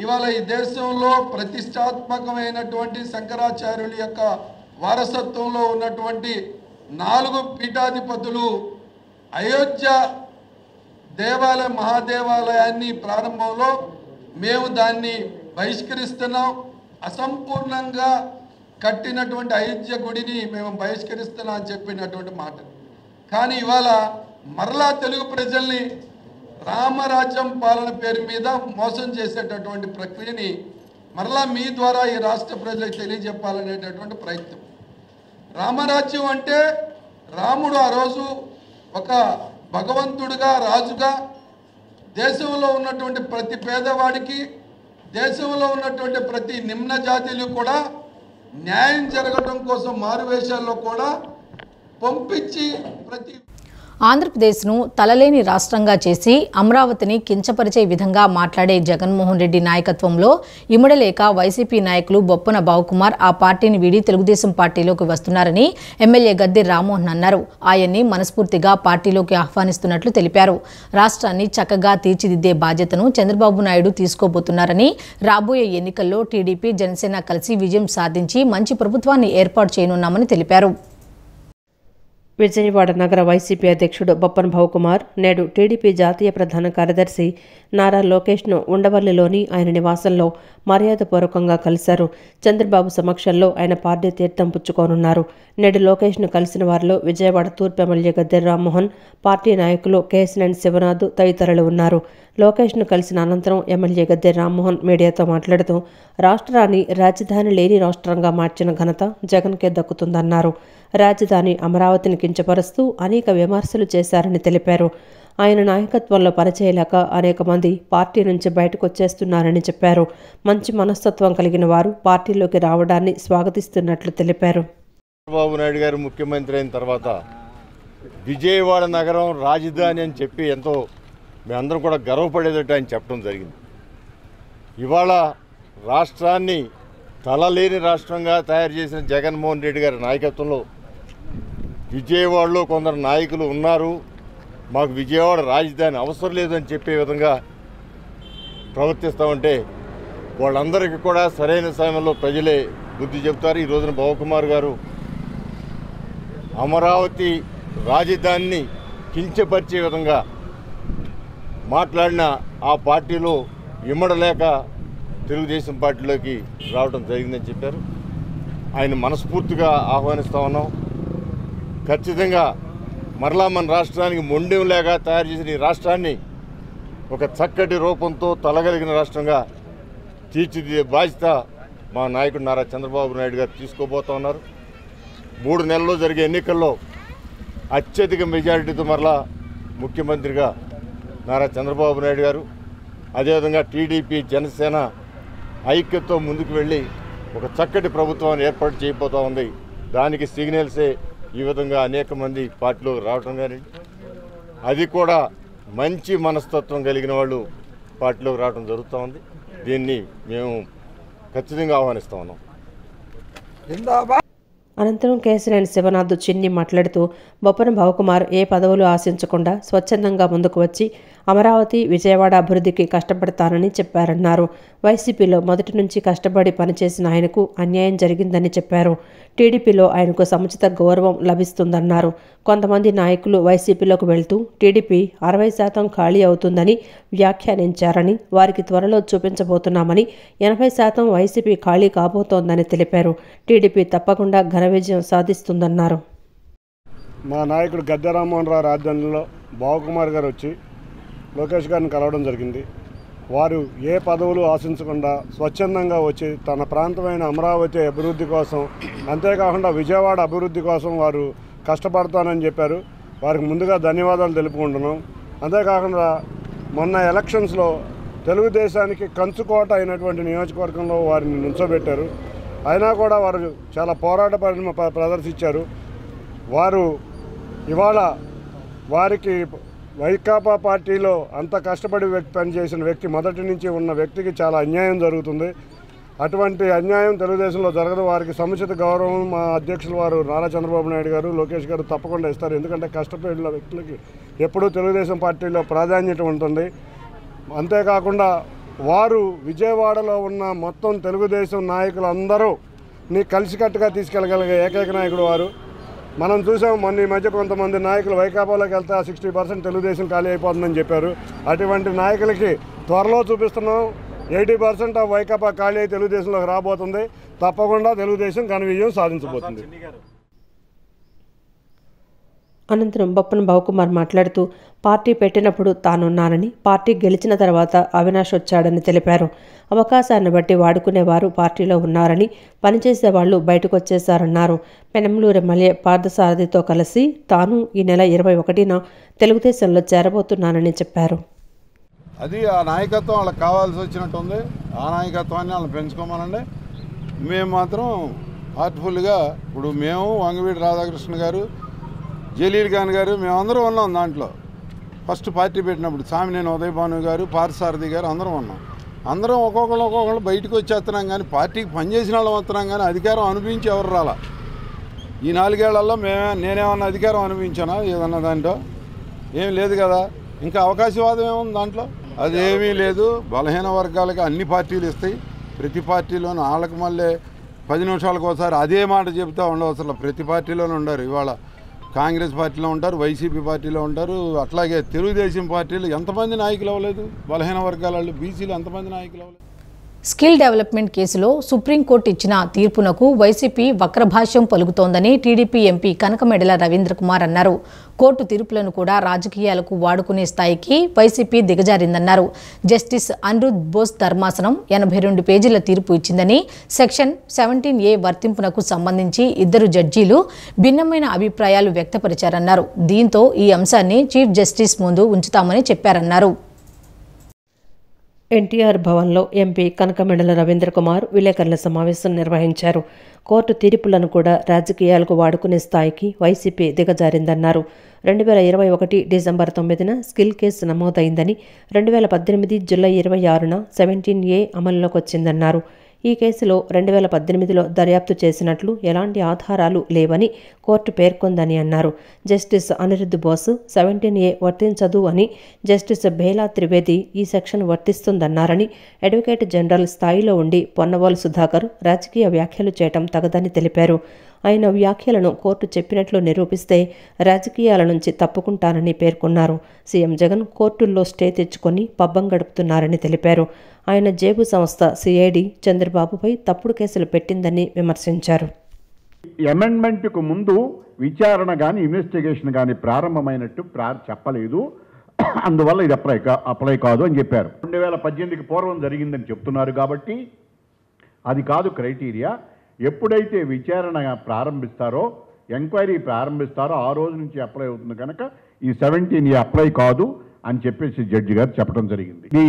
ఇవాళ ఈ దేశంలో ప్రతిష్టాత్మకమైనటువంటి శంకరాచార్యుల యొక్క వారసత్వంలో ఉన్నటువంటి 4 పీఠాధిపతులు అయోధ్య దేవాలయ మహాదేవాలయాన్ని ప్రారంభంలో మేము దాన్ని బహిష్కరిస్తున్నాం, అసంపూర్ణంగా కట్టినటువంటి అయోధ్య గుడిని మేము బహిష్కరిస్తున్నాం అని చెప్పినటువంటి మాట. కానీ ఇవాళ మరలా తెలుగు ప్రజల్ని రామరాజ్యం పాలన పేరు మీద మోసం చేసేటటువంటి ప్రక్రియని మరలా మీ ద్వారా ఈ రాష్ట్ర ప్రజలకు తెలియజెప్పాలనేటటువంటి ప్రయత్నం. రామరాజ్యం అంటే రాముడు ఆ రోజు ఒక భగవంతుడిగా రాజుగా దేశంలో ఉన్నటువంటి ప్రతి పేదవాడికి, దేశంలో ఉన్నటువంటి ప్రతి నిమ్న జాతీయులు కూడా న్యాయం జరగడం కోసం మారువేషాల్లో కూడా పంపించి ప్రతి ఆంధ్రప్రదేశ్ను తలలేని రాష్ట్రంగా చేసి అమరావతిని కించపరిచే విధంగా మాట్లాడే జగన్మోహన్ రెడ్డి నాయకత్వంలో ఇమడలేక వైసీపీ నాయకులు బొప్పన బావుకుమార్ ఆ పార్టీని వీడి తెలుగుదేశం పార్టీలోకి వస్తున్నారని ఎమ్మెల్యే గద్దె రామ్మోహన్ అన్నారు. ఆయన్ని మనస్ఫూర్తిగా పార్టీలోకి ఆహ్వానిస్తున్నట్లు తెలిపారు. రాష్ట్రాన్ని చక్కగా తీర్చిదిద్దే బాధ్యతను చంద్రబాబు నాయుడు తీసుకోబోతున్నారని, రాబోయే ఎన్నికల్లో టీడీపీ జనసేన కలిసి విజయం సాధించి మంచి ప్రభుత్వాన్ని ఏర్పాటు చేయనున్నామని తెలిపారు. విజయవాడ నగర వైసీపీ అధ్యక్షుడు బొప్పన బావుకుమార్ నేడు టీడీపీ జాతీయ ప్రధాన కార్యదర్శి నారా లోకేష్ను ఉండవల్లిలోని ఆయన నివాసంలో మర్యాదపూర్వకంగా కలిశారు. చంద్రబాబు సమక్షంలో ఆయన పార్టీ తీర్థం పుచ్చుకోనున్నారు. నేడు లోకేష్ను కలిసిన వారిలో విజయవాడ తూర్పు ఎమ్మెల్యే గద్దె రామ్మోహన్, పార్టీ నాయకులు కేశినేని శివనాథ్ తదితరులు ఉన్నారు. లోకేష్ను కలిసిన అనంతరం ఎమ్మెల్యే గద్దె రామ్మోహన్ మీడియాతో మాట్లాడుతూ రాష్ట్రాన్ని రాజధాని లేని రాష్ట్రంగా మార్చిన ఘనత జగన్కే దక్కుతుందన్నారు. రాజధాని అమరావతిని కించపరుస్తూ అనేక విమర్శలు చేశారని తెలిపారు. ఆయన నాయకత్వంలో పనిచేయలేక అనేక మంది పార్టీ నుంచి బయటకు వచ్చేస్తున్నారని చెప్పారు. మంచి మనస్తత్వం కలిగిన వారు పార్టీలోకి రావడాన్ని స్వాగతిస్తున్నట్లు తెలిపారు. చంద్రబాబు నాయుడు గారు ముఖ్యమంత్రి అయిన తర్వాత విజయవాడ నగరం రాజధాని అని చెప్పి ఎంతో మేమందరం కూడా గర్వపడేటట్టు ఆయన చెప్పడం జరిగింది. ఇవాళ రాష్ట్రాన్ని తలలేని రాష్ట్రంగా తయారు చేసిన జగన్మోహన్ రెడ్డి గారి నాయకత్వంలో విజయవాడలో కొందరు నాయకులు ఉన్నారు, మాకు విజయవాడ రాజధాని అవసరం లేదని చెప్పే విధంగా ప్రవర్తిస్తామంటే వాళ్ళందరికీ కూడా సరైన సమయంలో ప్రజలే బుద్ధి చెబుతారు. ఈ రోజున బావుకుమార్ గారు అమరావతి రాజధానిని కించపరిచే విధంగా మాట్లాడిన ఆ పార్టీలో ఇమ్మడలేక తెలుగుదేశం పార్టీలోకి రావడం జరిగిందని చెప్పారు. ఆయన మనస్ఫూర్తిగా ఆహ్వానిస్తా ఉన్నాం. ఖచ్చితంగా మరలా మన రాష్ట్రానికి మొండెం లేక తయారు చేసిన ఈ రాష్ట్రాన్ని ఒక చక్కటి రూపంతో తలగలిగిన రాష్ట్రంగా తీర్చిదిద్దే బాధ్యత మా నాయకుడు నారా చంద్రబాబు నాయుడు గారు తీసుకోబోతా ఉన్నారు. 3 నెలల్లో జరిగే ఎన్నికల్లో అత్యధిక మెజారిటీతో మరలా ముఖ్యమంత్రిగా నారా చంద్రబాబు నాయుడు గారు, అదేవిధంగా టీడీపీ జనసేన ఐక్యతతో ముందుకు వెళ్ళి ఒక చక్కటి ప్రభుత్వాన్ని ఏర్పాటు చేయబోతూ ఉంది. దానికి సిగ్నల్సే ఈ విధంగా అనేక మంది పార్టీలోకి రావటం కానీ, అది కూడా మంచి మనస్తత్వం కలిగిన వాళ్ళు పార్టీలోకి రావడం జరుగుతూ ఉంది. దీన్ని మేము ఖచ్చితంగా ఆహ్వానిస్తూ ఉన్నాం. అనంతరం కేశినేని శివనాథ్ చిన్ని మాట్లాడుతూ బొప్పన బావుకుమార్ ఏ పదవులు ఆశించకుండా స్వచ్ఛందంగా ముందుకు వచ్చి అమరావతి, విజయవాడ అభివృద్ధికి కష్టపడతానని చెప్పారన్నారు. వైసీపీలో మొదటి నుంచి కష్టపడి పనిచేసిన ఆయనకు అన్యాయం జరిగిందని చెప్పారు. టీడీపీలో ఆయనకు సముచిత గౌరవం లభిస్తుందన్నారు. కొంతమంది నాయకులు వైసీపీలోకి వెళ్తూ టీడీపీ 60% ఖాళీ అవుతుందని వ్యాఖ్యానించారని, వారికి త్వరలో చూపించబోతున్నామని, 80% వైసీపీ ఖాళీ కాబోతోందని తెలిపారు. టీడీపీ తప్పకుండా ఘన విజయం సాధిస్తుందన్నారు. మా నాయకుడు గద్దె రామ్మోహన్ రావు రాజధానిలో బావుకుమార్ గారు వచ్చి లోకేష్ గారిని కలవడం జరిగింది. వారు ఏ పదవులు ఆశించకుండా స్వచ్ఛందంగా వచ్చి తన ప్రాంతమైన అమరావతి అభివృద్ధి కోసం, అంతేకాకుండా విజయవాడ అభివృద్ధి కోసం వారు కష్టపడతానని చెప్పారు. వారికి ముందుగా ధన్యవాదాలు తెలుపుకుంటున్నాం. అంతేకాకుండా మొన్న ఎలక్షన్స్లో తెలుగుదేశానికి కంచుకోట అయినటువంటి నియోజకవర్గంలో వారిని నుంచోబెట్టారు. అయినా కూడా వారు చాలా పోరాట ప్రదర్శించారు. వారు ఇవాళ వారికి వైకాపా పార్టీలో అంత కష్టపడి పనిచేసిన వ్యక్తి, మొదటి నుంచి ఉన్న వ్యక్తికి చాలా అన్యాయం జరుగుతుంది. అటువంటి అన్యాయం తెలుగుదేశంలో జరగదు. వారికి సముచిత గౌరవం మా అధ్యక్షులు వారు నారా చంద్రబాబు నాయుడు గారు, లోకేష్ గారు తప్పకుండా ఇస్తారు. ఎందుకంటే కష్టపడిన వ్యక్తులకి ఎప్పుడూ తెలుగుదేశం పార్టీలో ప్రాధాన్యత ఉంటుంది. అంతేకాకుండా వారు విజయవాడలో ఉన్న మొత్తం తెలుగుదేశం నాయకులందరూ కలిసికట్టుగా తీసుకెళ్ళగలిగే ఏకైక నాయకుడు వారు. మనం చూసాం మొన్న ఈ మధ్య కొంతమంది నాయకులు వైకాపాలోకి వెళ్తే 60% తెలుగుదేశం ఖాళీ అయిపోతుందని చెప్పారు. అటువంటి నాయకులకి త్వరలో చూపిస్తున్నాం 80% ఆఫ్ వైకాపా ఖాళీ అయి తెలుగుదేశంలోకి రాబోతుంది. తప్పకుండా తెలుగుదేశం ఘన విజయం సాధించబోతుంది. అనంతరం బొప్పన బావకుమార్ మాట్లాడుతూ పార్టీ పెట్టినప్పుడు తానున్నానని, పార్టీ గెలిచిన తర్వాత అవినాష్ వచ్చాడని తెలిపారు. అవకాశాన్ని బట్టి వాడుకునేవారు పార్టీలో ఉన్నారని, పనిచేసే వాళ్ళు బయటకు వచ్చేశారన్నారు. పెనంలూరు ఎమ్మెల్యే పార్థసారథితో కలిసి తాను ఈ నెల 21న తెలుగుదేశంలో చేరబోతున్నానని చెప్పారు. అది ఆ నాయకత్వం వాళ్ళకి కావాల్సి వచ్చినట్టుంది. ఆ నాయకత్వాన్ని వాళ్ళని పెంచుకోమనండి. మేము మాత్రం హార్ట్ఫుల్గా ఇప్పుడు మేము వంగవీటి రాధాకృష్ణ గారు, జలీల్ ఖాన్ గారు మేమందరం ఉన్నాం దాంట్లో. ఫస్ట్ పార్టీ పెట్టినప్పుడు సామినేని ఉదయభాను గారు, పార్థసారథి గారు అందరం ఉన్నాం. అందరం ఒక్కొక్కళ్ళు బయటకు వచ్చేస్తున్నాం, కానీ పార్టీకి పనిచేసిన వాళ్ళం వస్తున్నాం, కానీ అధికారం అనుభవించి ఎవరు రాలా. ఈ 4 ఏళ్లలో నేనేమన్నా అధికారం అనుభవించానా ఏదన్నా దాంట్లో? ఏం లేదు కదా. ఇంకా అవకాశవాదం ఏముంది దాంట్లో? అదేమీ లేదు. బలహీన వర్గాలకి అన్ని పార్టీలు ఇస్తాయి. ప్రతి పార్టీలోనూ వాళ్ళకి మళ్ళీ 10 నిమిషాలకు ఒకసారి అదే మాట చెబుతూ ఉండవసరం. ప్రతి పార్టీలోనూ ఉండరు. ఇవాళ కాంగ్రెస్ పార్టీలో ఉంటారు, వైసీపీ పార్టీలో ఉంటారు, అట్లాగే తెలుగుదేశం పార్టీలు ఎంతమంది నాయకులు అవ్వలేదు? బలహీన వర్గాల వాళ్ళు, బీసీలు ఎంతమంది నాయకులు అవ్వలేదు? స్కిల్ డెవలప్మెంట్ కేసులో సుప్రీంకోర్టు ఇచ్చిన తీర్పునకు వైసీపీ వక్రభాష్యం పలుకుతోందని టీడీపీ ఎంపీ కనకమెడల రవీంద్రకుమార్ అన్నారు. కోర్టు తీర్పులను కూడా రాజకీయాలకు వాడుకునే స్థాయికి వైసీపీ దిగజారిందన్నారు. జస్టిస్ అనిరుద్ బోస్ ధర్మాసనం 82 పేజీల తీర్పు ఇచ్చిందని, సెక్షన్ 17A వర్తింపునకు సంబంధించి 2 జడ్జీలు భిన్నమైన అభిప్రాయాలు వ్యక్తపరిచారన్నారు. దీంతో ఈ అంశాన్ని చీఫ్ జస్టిస్ ముందు ఉంచుతామని చెప్పారన్నారు. ఎన్టీఆర్ భవన్లో ఎంపీ కనకమెడల రవీంద్రకుమార్ విలేకరుల సమావేశం నిర్వహించారు. కోర్టు తీర్పులను కూడా రాజకీయాలకు వాడుకునే స్థాయికి వైసీపీ దిగజారిందన్నారు. 2021 డిసెంబర్ 9న స్కిల్ కేసు నమోదైందని, 2018 జూలై 26న 17A అమల్లోకి వచ్చిందన్నారు. ఈ కేసులో 2018లో దర్యాప్తు చేసినట్లు ఎలాంటి ఆధారాలు లేవని కోర్టు పేర్కొందని అన్నారు. జస్టిస్ అనిరుద్ బోస్ 17A వర్తించదు అని, జస్టిస్ బేలా త్రివేది ఈ సెక్షన్ వర్తిస్తుందన్నారని, అడ్వకేట్ జనరల్ స్థాయిలో ఉండి పొన్నవాలు సుధాకర్ రాజకీయ వ్యాఖ్యలు చేయటం తగదని తెలిపారు. ఆయన వ్యాఖ్యలను కోర్టు చెప్పినట్లు నిరూపిస్తే రాజకీయాల నుంచి తప్పుకుంటానని పేర్కొన్నారు. సీఎం జగన్ కోర్టుల్లో స్టే తెచ్చుకొని పబ్బం గడుపుతున్నారని తెలిపారు. ఆయన జేబు సంస్థ సిఐడి చంద్రబాబుపై తప్పుడు కేసులు పెట్టిందని విమర్శించారు. అమెండ్మెంట్కు ముందు విచారణ కానీ ఇన్వెస్టిగేషన్ కానీ ప్రారంభమైనట్టు చెప్పలేదు. అందువల్ల ఇది అప్లై కాదు అని చెప్పారు. 2018కి పూర్వం జరిగిందని చెప్తున్నారు కాబట్టి అది కాదు క్రైటీరియా. ఎప్పుడైతే విచారణ ప్రారంభిస్తారో, ఎంక్వైరీ ప్రారంభిస్తారో ఆ రోజు నుంచి అప్లై అవుతుంది కనుక ఈ 17A అప్లై కాదు అని చెప్పేసి జడ్జి గారు చెప్పడం జరిగింది. The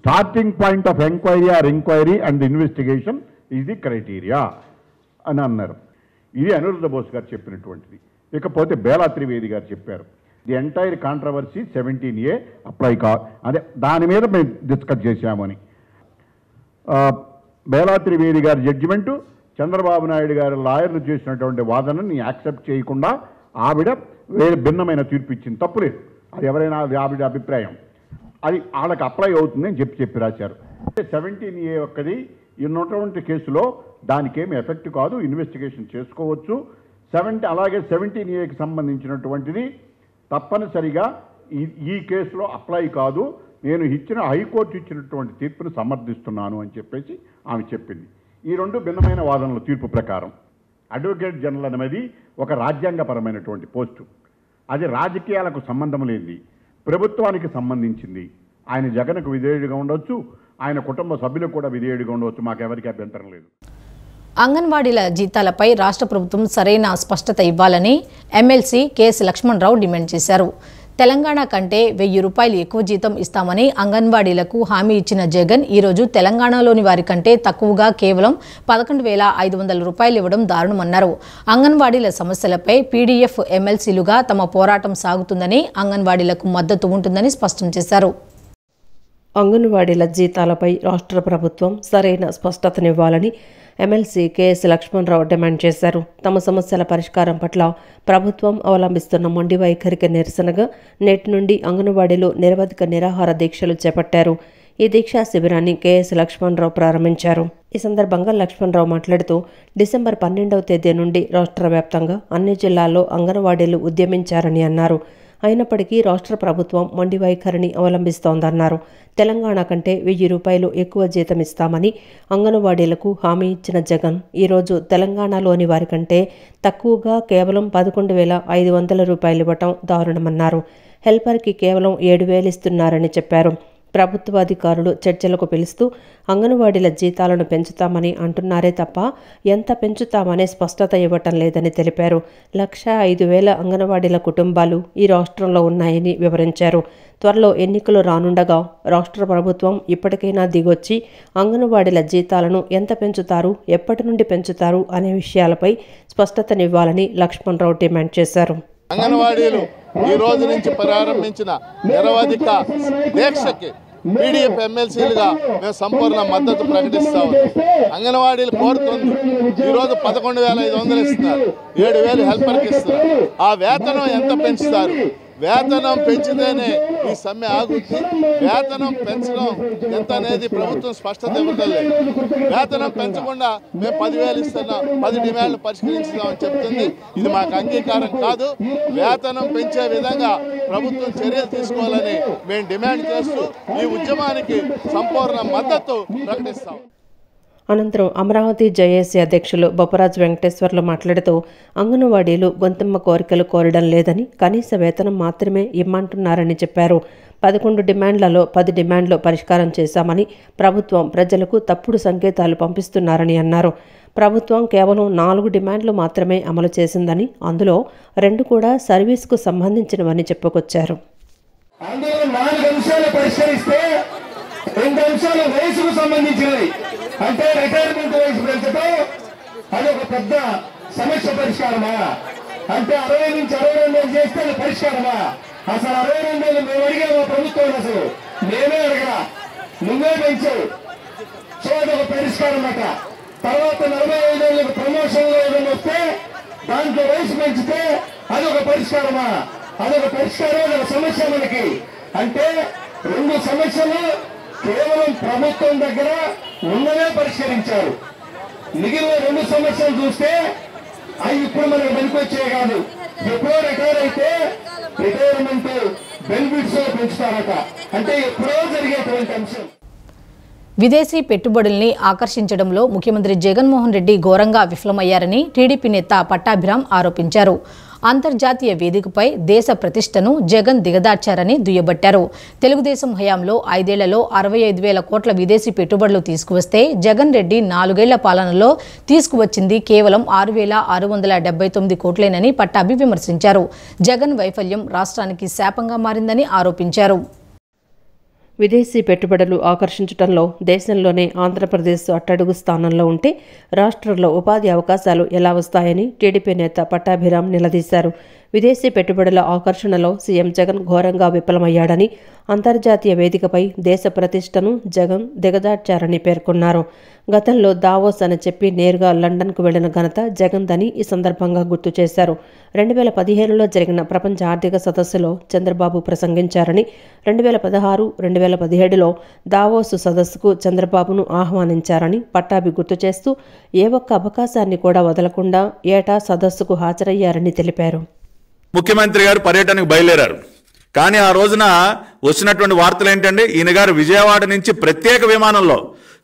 starting point of enquiry are enquiry and investigation is the criteria అని అన్నారు. ఇది అనిరుద్ధ బోస్ గారు చెప్పినటువంటిది. ఇకపోతే బేలా త్రివేది గారు చెప్పారు the entire controversy 17A apply కాదు, అదే దాని మీద మేము డిస్కస్ చేశామని. బేలా త్రివేది గారి జడ్జిమెంటు చంద్రబాబు నాయుడు గారు లాయర్లు చేసినటువంటి వాదనని యాక్సెప్ట్ చేయకుండా ఆవిడ వేరే భిన్నమైన తీర్పు ఇచ్చింది. తప్పులేదు, అది ఎవరైనా ఆవిడ అభిప్రాయం, అది వాళ్ళకి అప్లై అవుతుంది అని చెప్పి రాశారు. 17A ఒక్కది ఉన్నటువంటి కేసులో దానికేమి ఎఫెక్ట్ కాదు, ఇన్వెస్టిగేషన్ చేసుకోవచ్చు. అలాగే 17Aకి సంబంధించినటువంటిది తప్పనిసరిగా ఈ కేసులో అప్లై కాదు, నేను హైకోర్టు ఇచ్చినటువంటి తీర్పును సమర్థిస్తున్నాను అని చెప్పేసి ఆమె చెప్పింది. ఈ 2 భిన్నమైన వాదనల తీర్పు ప్రకారం అడ్వకేట్ జనరల్ అనేది ఒక రాజ్యాంగపరమైనటువంటి పోస్టు. అది రాజకీయాలకు సంబంధం లేనిది, ప్రభుత్వానికి సంబంధించింది. ఆయన జగన్కు విధేయుడిగా ఉండవచ్చు, ఆయన కుటుంబ సభ్యులకు కూడా విధేయుడిగా ఉండవచ్చు, మాకెవరికి అభ్యంతరం లేదు. అంగన్వాడీల జీతాలపై రాష్ట్ర ప్రభుత్వం సరైన స్పష్టత ఇవ్వాలని ఎమ్మెల్సీ కెఎస్ లక్ష్మణరావు డిమాండ్ చేశారు. తెలంగాణ కంటే 1000 రూపాయలు ఎక్కువ జీతం ఇస్తామని అంగన్వాడీలకు హామీ ఇచ్చిన జగన్ ఈరోజు తెలంగాణలోని వారి కంటే తక్కువగా కేవలం 11,500 రూపాయలు ఇవ్వడం దారుణమన్నారు. అంగన్వాడీల సమస్యలపై పీడీఎఫ్ ఎమ్మెల్సీలుగా తమ పోరాటం సాగుతుందని, అంగన్వాడీలకు మద్దతు ఉంటుందని స్పష్టం చేశారు. అంగన్వాడీల జీతాలపై రాష్ట్ర ప్రభుత్వం సరైన స్పష్టతనివ్వాలని ఎమ్మెల్సీ కేఎస్ లక్ష్మణరావు డిమాండ్ చేశారు. తమ సమస్యల పరిష్కారం పట్ల ప్రభుత్వం అవలంబిస్తున్న మొండి వైఖరికి నిరసనగా నేటి నుండి అంగన్వాడీలు నిరవధిక నిరాహార దీక్షలు చేపట్టారు. ఈ దీక్షా శిబిరాన్ని కేఎస్ లక్ష్మణరావు ప్రారంభించారు. ఈ సందర్భంగా లక్ష్మణరావు మాట్లాడుతూ డిసెంబర్ 12వ తేదీ నుండి రాష్ట్ర వ్యాప్తంగా అన్ని జిల్లాల్లో అంగన్వాడీలు ఉద్యమించారని అన్నారు. అయినప్పటికీ రాష్ట్ర ప్రభుత్వం మొండి వైఖరిని అవలంబిస్తోందన్నారు. తెలంగాణ కంటే 1000 రూపాయలు ఎక్కువ జీతం ఇస్తామని అంగన్వాడీలకు హామీ ఇచ్చిన జగన్ ఈరోజు తెలంగాణలోని వారి కంటే తక్కువగా కేవలం 11,500 రూపాయలు ఇవ్వటం దారుణమన్నారు. హెల్పర్కి కేవలం 7,000 ఇస్తున్నారని చెప్పారు. ప్రభుత్వ అధికారులు చర్చలకు పిలుస్తూ అంగన్వాడీల జీతాలను పెంచుతామని అంటున్నారే తప్ప ఎంత పెంచుతామనే స్పష్టత ఇవ్వటం లేదని తెలిపారు. 1,05,000 అంగన్వాడీల కుటుంబాలు ఈ రాష్ట్రంలో ఉన్నాయని వివరించారు. త్వరలో ఎన్నికలు రానుండగా రాష్ట్ర ప్రభుత్వం ఇప్పటికైనా దిగొచ్చి అంగన్వాడీల జీతాలను ఎంత పెంచుతారు, ఎప్పటి నుండి పెంచుతారు అనే విషయాలపై స్పష్టతనివ్వాలని లక్ష్మణరావు డిమాండ్ చేశారు. అంగన్వాడీలు ఈ రోజు నుంచి ప్రారంభించిన నిరవధిక దీక్షకి పీడీఎఫ్ ఎమ్మెల్సీలుగా మేము సంపూర్ణ మద్దతు ప్రకటిస్తా ఉన్నాం. అంగన్వాడీలు కోరుతుంది ఈరోజు 11,500 ఇస్తున్నారు, 7,000 హెల్పర్కి ఇస్తున్నారు. ఆ వేతనం ఎంత పెంచుతారు? వేతనం పెంచితేనే ఈ సమ్మె ఆగుద్ది. వేతనం పెంచడం ఎంత అనేది ప్రభుత్వం స్పష్టత ఇవ్వడం లేదు. వేతనం పెంచకుండా మేము 10,000 ఇస్తున్నాం, 10 డిమాండ్లు పరిష్కరించుదామని చెప్తుంది. ఇది మాకు అంగీకారం కాదు. వేతనం పెంచే విధంగా ప్రభుత్వం చర్యలు తీసుకోవాలని మేము డిమాండ్ చేస్తూ ఈ ఉద్యమానికి సంపూర్ణ మద్దతు ప్రకటిస్తాం. అనంతరం అమరావతి జేఏసీ అధ్యక్షులు బొప్పరాజు వెంకటేశ్వర్లు మాట్లాడుతూ అంగన్వాడీలు గొంతమ్మ కోరికలు కోరడం లేదని, కనీస వేతనం మాత్రమే ఇమ్మంటున్నారని చెప్పారు. 11 డిమాండ్లలో 10 డిమాండ్లు పరిష్కారం చేశామని, ప్రభుత్వం ప్రజలకు తప్పుడు సంకేతాలు పంపిస్తున్నారని అన్నారు. ప్రభుత్వం కేవలం 4 డిమాండ్లు మాత్రమే అమలు చేసిందని, అందులో 2 కూడా సర్వీస్కు సంబంధించినవని చెప్పుకొచ్చారు. 2 అంశాలు వయసుకు సంబంధించినవి. అంటే రిటైర్మెంట్ వయసు పెంచడం అదొక పెద్ద సమస్య పరిష్కారమా? అంటే 60 నుంచి 62 చేస్తే అది పరిష్కారమా? అసలు 62 మేము అడిగామా ప్రభుత్వం? అసలు మేమే అడగరా, నువ్వే పెంచావు. సో అదొక పరిష్కారం అట. తర్వాత 45 ఏళ్ళకి ప్రమోషన్లో ఏదైనా వస్తే దాంట్లో వయసు పెంచితే అదొక పరిష్కారమా? అదొక పరిష్కారం, అదొక సమస్య మనకి. అంటే 2 సమస్యలు కేవలం ప్రభుత్వం దగ్గర ఉన్నదే పరిష్కరించారు. మిగిలిన 2 సమస్యలు చూస్తే అవి ఇప్పుడు మనకు పనికొచ్చే కాదు. ఎప్పుడో రిటైర్ అయితే రిటైర్మెంట్ బెనిఫిట్స్ పెంచుతారట. అంటే ఎప్పుడో జరిగేటువంటి అంశం. విదేశీ పెట్టుబడుల్ని ఆకర్షించడంలో ముఖ్యమంత్రి జగన్మోహన్ రెడ్డి ఘోరంగా విఫలమయ్యారని టీడీపీ నేత పట్టాభిరామ్ ఆరోపించారు. అంతర్జాతీయ వేదికపై దేశ ప్రతిష్టను జగన్ దిగదార్చారని దుయ్యబట్టారు. తెలుగుదేశం హయాంలో 5 ఏళ్లలో 65,000 కోట్ల విదేశీ పెట్టుబడులు తీసుకువస్తే జగన్ రెడ్డి 4 ఏళ్ల పాలనలో తీసుకువచ్చింది కేవలం 6,679 కోట్లేనని పట్టాభి విమర్శించారు. జగన్ వైఫల్యం రాష్ట్రానికి శాపంగా మారిందని ఆరోపించారు. విదేశీ పెట్టుబడులు ఆకర్షించడంలో దేశంలోనే ఆంధ్రప్రదేశ్ అట్టడుగు స్థానంలో ఉంటే రాష్ట్రంలో ఉపాధి అవకాశాలు ఎలా వస్తాయని టీడీపీ నేత పట్టాభిరామ్ నిలదీశారు. విదేశీ పెట్టుబడుల ఆకర్షణలో సీఎం జగన్ ఘోరంగా విఫలమయ్యాడని, అంతర్జాతీయ వేదికపై దేశ ప్రతిష్టను జగన్ దిగదార్చారని పేర్కొన్నారు. గతంలో దావోస్ అని చెప్పి నేరుగా లండన్కు వెళ్లిన ఘనత జగన్దని ఈ సందర్భంగా గుర్తు చేశారు. 2015లో జరిగిన ప్రపంచ ఆర్థిక సదస్సులో చంద్రబాబు ప్రసంగించారని, 2016, 2017లో దావోసు సదస్సుకు చంద్రబాబును ఆహ్వానించారని పట్టాభి గుర్తు చేస్తూ ఏ ఒక్క అవకాశాన్ని కూడా వదలకుండా ఏటా సదస్సుకు హాజరయ్యారని తెలిపారు. ముఖ్యమంత్రి గారు పర్యటనకు బయలుదేరారు. కానీ ఆ రోజున వచ్చినటువంటి వార్తలు ఏంటంటే, ఈయన గారు విజయవాడ నుంచి ప్రత్యేక విమానంలో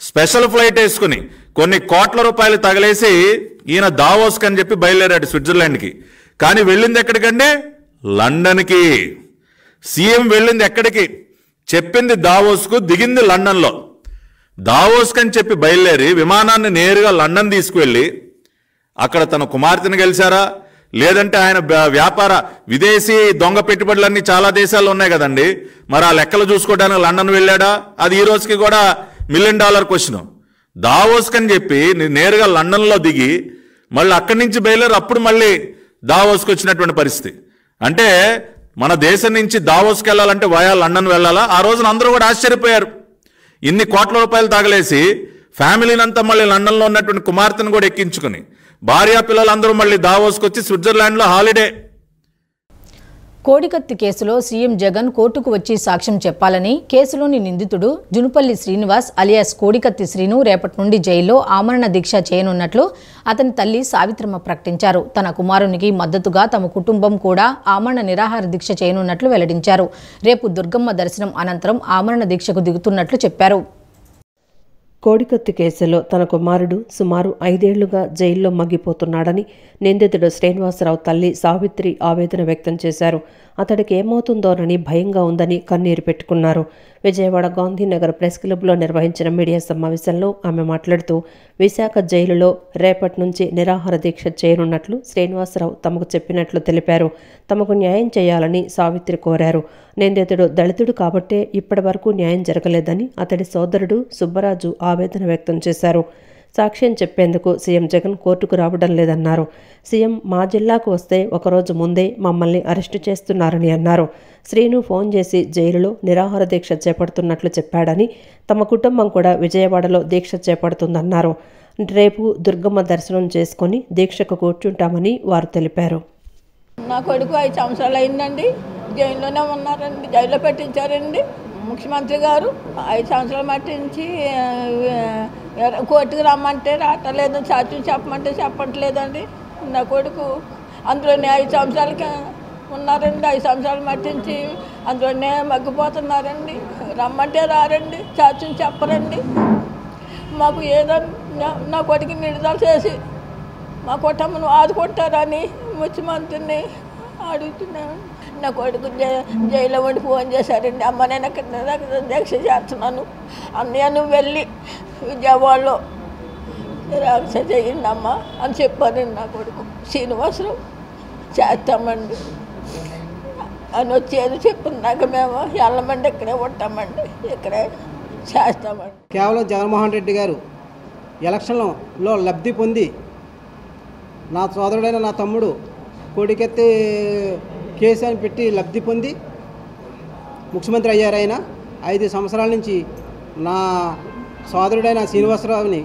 స్పెషల్ ఫ్లైట్ వేసుకుని కొన్ని కోట్ల రూపాయలు తగలేసి ఈయన దావోస్ అని చెప్పి బయలుదేరాడు స్విట్జర్లాండ్కి. కానీ వెళ్ళింది ఎక్కడికండి? లండన్కి. సీఎం వెళ్ళింది ఎక్కడికి? చెప్పింది దావోస్కు, దిగింది లండన్లో. దావోస్కి అని చెప్పి బయలుదేరి విమానాన్ని నేరుగా లండన్ తీసుకువెళ్ళి అక్కడ తన కుమార్తెను కలిశారా, లేదంటే ఆయన వ్యాపార విదేశీ దొంగ పెట్టుబడులన్నీ చాలా దేశాల్లో ఉన్నాయి కదండి, మరి ఆ లెక్కలు చూసుకోవడానికి లండన్ వెళ్ళాడా? అది ఈ రోజుకి కూడా $1 మిలియన్ క్వశ్చన్. దావోస్కి అని చెప్పి నేరుగా లండన్లో దిగి మళ్ళీ అక్కడి నుంచి బయలుదేరి అప్పుడు మళ్ళీ దావోస్కి వచ్చినటువంటి పరిస్థితి. అంటే మన దేశం నుంచి దావోస్కి వెళ్ళాలంటే వయా లండన్ వెళ్ళాలా? ఆ రోజున అందరూ కూడా ఆశ్చర్యపోయారు. ఇన్ని కోట్ల రూపాయలు తగలేసి ఫ్యామిలీని అంతా మళ్ళీ లండన్లో ఉన్నటువంటి కుమార్తెను కూడా ఎక్కించుకుని భార్యా పిల్లలందరూ మళ్ళీ దావోస్కి వచ్చి స్విట్జర్లాండ్లో హాలిడే. కోడికత్తి కేసులో సీఎం జగన్ కోర్టుకు వచ్చి సాక్ష్యం చెప్పాలని కేసులోని నిందితుడు జునుపల్లి శ్రీనివాస్ అలియాస్ కోడికత్తి శ్రీను రేపటి నుండి జైల్లో ఆమరణ దీక్ష చేయనున్నట్లు అతని తల్లి సావిత్రమ్మ ప్రకటించారు. తన కుమారునికి మద్దతుగా తమ కుటుంబం కూడా ఆమరణ నిరాహార దీక్ష చేయనున్నట్లు వెల్లడించారు. రేపు దుర్గమ్మ దర్శనం అనంతరం ఆమరణ దీక్షకు దిగుతున్నట్లు చెప్పారు. కోడికత్తి కేసులో తన కుమారుడు సుమారు 5 ఏళ్లుగా జైల్లో మగ్గిపోతున్నాడని నిందితుడు శ్రీనివాసరావు తల్లి సావిత్రి ఆవేదన వ్యక్తం చేశారు. అతడికి ఏమవుతుందోనని భయంగా ఉందని కన్నీరు పెట్టుకున్నారు. విజయవాడ గాంధీనగర్ ప్రెస్ క్లబ్లో నిర్వహించిన మీడియా సమావేశంలో ఆమె మాట్లాడుతూ విశాఖ జైలులో రేపటి నుంచి నిరాహార దీక్ష చేయనున్నట్లు శ్రీనివాసరావు తమకు చెప్పినట్లు తెలిపారు. తమకు న్యాయం చేయాలని సావిత్రి కోరారు. నిందితుడు దళితుడు కాబట్టే ఇప్పటి వరకు న్యాయం జరగలేదని అతడి సోదరుడు సుబ్బరాజు ఆవేదన వ్యక్తం చేశారు. సాక్ష్యం చెప్పేందుకు సీఎం జగన్ కోర్టుకు రావడం లేదన్నారు. సీఎం మా జిల్లాకు వస్తే ఒకరోజు ముందే మమ్మల్ని అరెస్టు చేస్తున్నారని అన్నారు. శ్రీను ఫోన్ చేసి జైలులో నిరాహార దీక్ష చేపడుతున్నట్లు చెప్పాడని, తమ కుటుంబం కూడా విజయవాడలో దీక్ష చేపడుతుందన్నారు. రేపు దుర్గమ్మ దర్శనం చేసుకుని దీక్షకు కూర్చుంటామని వారు తెలిపారు. నా కొడుకు 5 సంవత్సరాలు అయిందండి, జైల్లోనే ఉన్నారండి, జైల్లో పెట్టించారండి ముఖ్యమంత్రి గారు. 5 సంవత్సరాలు మట్టించి కోర్టుకు రమ్మంటే రావట్లేదు, సాక్ష్యం చెప్పమంటే చెప్పట్లేదండి. నా కొడుకు అందులోనే 5 సంవత్సరాలకి ఉన్నారండి, 5 సంవత్సరాలు మట్టించి అందులోనే మగ్గిపోతున్నారండి. రమ్మంటే రారండి, సాక్ష్యం చెప్పరండి. మాకు ఏదో నా కొడుకుని విడుదల చేసి మా కుటుంబం ఆదుకుంటారని ముఖ్యమంత్రిని అడుగుతున్నాను. నా కొడుకు జైల్లో ఉండి ఫోన్ చేశారండి, అమ్మ నేను ఇక్కడ దీక్ష చేస్తున్నాను, అన్నయ్య నువ్వు వెళ్ళి విజయవాడలో దీక్ష చేయండి అమ్మ అని చెప్పారండి. నా కొడుకు శ్రీనివాసరావు చేస్తామండి అని వచ్చేది చెప్పినాక మేము వెళ్ళమండి, ఇక్కడే ఉంటామండి, ఇక్కడే చేస్తామండి. కేవలం జగన్మోహన్ రెడ్డి గారు ఎలక్షన్లో లబ్ధి పొంది నా సోదరుడైన నా తమ్ముడు కోడికత్తి కేసు అని పెట్టి లబ్ధి పొంది ముఖ్యమంత్రి అయ్యారు. ఆయన 5 సంవత్సరాల నుంచి నా సోదరుడైన శ్రీనివాసరావుని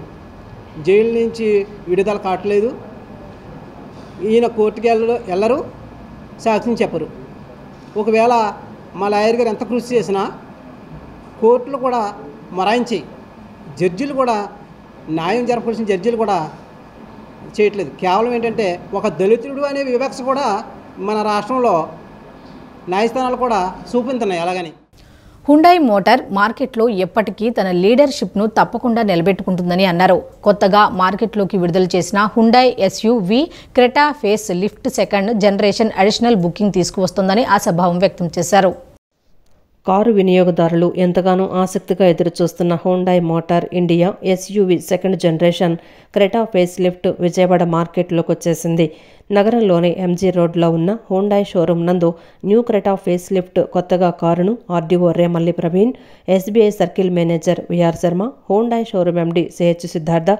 జైలు నుంచి విడుదల కావట్లేదు. ఈయన కోర్టుకి వెళ్ళరు, సాక్ష్యం చెప్పరు. ఒకవేళ మా లాయర్ గారు ఎంత కృషి చేసినా కోర్టులు కూడా మొరాయించి జడ్జిలు కూడా న్యాయం జరపాల్సిన జడ్జిలు కూడా చేయట్లేదు. కేవలం ఏంటంటే ఒక దళితుడు అనే వివక్ష కూడా మన రాష్ట్రంలో న్యాయస్థానాలు కూడా చూపించున్నాయి. అలాగని హుండాయ్ మోటార్ మార్కెట్లో ఎప్పటికీ తన లీడర్షిప్ను తప్పకుండా నిలబెట్టుకుంటుందని అన్నారు. కొత్తగా మార్కెట్లోకి విడుదల చేసిన Hyundai SUV Creta facelift second generation additional booking తీసుకువస్తుందని ఆశాభావం వ్యక్తం చేశారు. కారు వినియోగదారులు ఎంతగానో ఆసక్తిగా ఎదురుచూస్తున్న Hyundai motor India SUV second generation Creta facelift Vijayawada మార్కెట్లోకి వచ్చేసింది. నగరంలోని MG రోడ్లో ఉన్న హుండాయ్ షోరూం నందు న్యూ క్రెటా ఫేస్ లిఫ్ట్ కొత్తగా కారును RDO Remalli Praveen, SBI circle manager VR Sharma, Hyundai showroom MD CH Siddhartha,